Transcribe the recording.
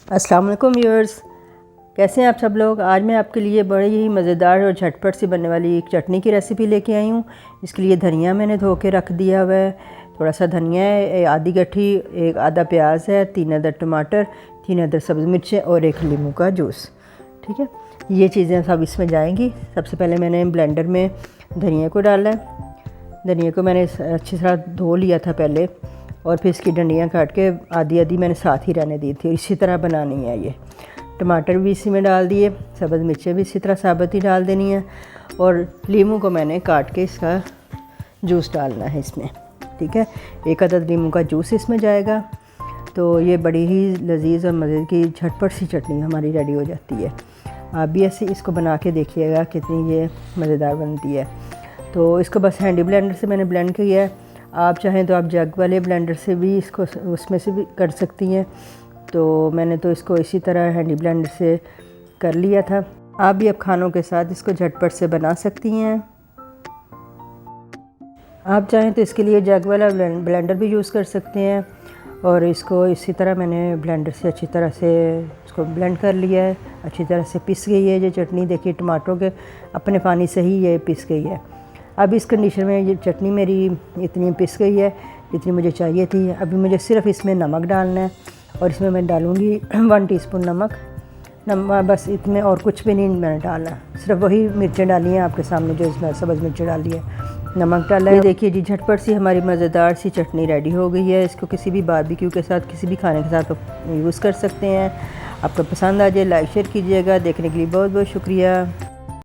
अस्सलाम वालेकुम व्यूअर्स, कैसे हैं आप सब लोग। आज मैं आपके लिए बड़ी ही मज़ेदार और झटपट से बनने वाली एक चटनी की रेसिपी लेके आई हूँ। इसके लिए धनिया मैंने धो के रख दिया हुआ है, थोड़ा सा धनिया है, आधी गट्ठी, एक आधा प्याज है, 3 अदर टमाटर, 3 अदर सब्ज़ मिर्चें और 1 नींबू का जूस। ठीक है, ये चीज़ें सब इसमें जाएंगी। सबसे पहले मैंने ब्लेंडर में धनिया को डाला है। धनिया को मैंने अच्छी तरह धो लिया था पहले, और फिर इसकी डंडियाँ काट के आधी आधी मैंने साथ ही रहने दी थी। इसी तरह बनानी है ये। टमाटर भी इसी में डाल दिए, सब्ज़ मिर्चें भी इसी तरह साबुत ही डाल देनी है, और नींबू को मैंने काट के इसका जूस डालना है इसमें। ठीक है, 1 अदद नींबू का जूस इसमें जाएगा, तो ये बड़ी ही लजीज़ और मज़े की झटपट सी चटनी हमारी रेडी हो जाती है। आप भी ऐसे इसको बना के देखिएगा, कितनी ये मज़ेदार बनती है। तो इसको बस हैंडी ब्लेंडर से मैंने ब्लेंड किया है। आप चाहें तो आप जग वाले ब्लेंडर से भी इसको उसमें से भी कर सकती हैं। तो मैंने तो इसको इसी तरह हैंडी ब्लेंडर से कर लिया था। आप भी अब खानों के साथ इसको झटपट से बना सकती हैं। आप चाहें तो इसके लिए जग वाला ब्लेंडर भी यूज़ कर सकते हैं, और इसको इसी तरह मैंने ब्लेंडर से अच्छी तरह से इसको ब्लेंड कर लिया है। अच्छी तरह से पिस गई है ये चटनी। देखिए, टमाटरों के अपने पानी से ही ये पिस गई है। अब इस कंडीशन में ये चटनी मेरी इतनी पिस गई है जितनी मुझे चाहिए थी। अभी मुझे सिर्फ इसमें नमक डालना है, और इसमें मैं डालूँगी 1 टीस्पून नमक। बस इतने, और कुछ भी नहीं मैंने डाला, सिर्फ वही मिर्चें डाली हैं आपके सामने जो इसमें सब्ज़ मिर्चें डाली है, नमक डाला है। देखिए जी, झटपट सी हमारी मज़ेदार सी चटनी रेडी हो गई है। इसको किसी भी बारबेक्यू के साथ, किसी भी खाने के साथ यूज़ कर सकते हैं। आपको पसंद आ जाए लाइक शेयर कीजिएगा। देखने के लिए बहुत बहुत शुक्रिया।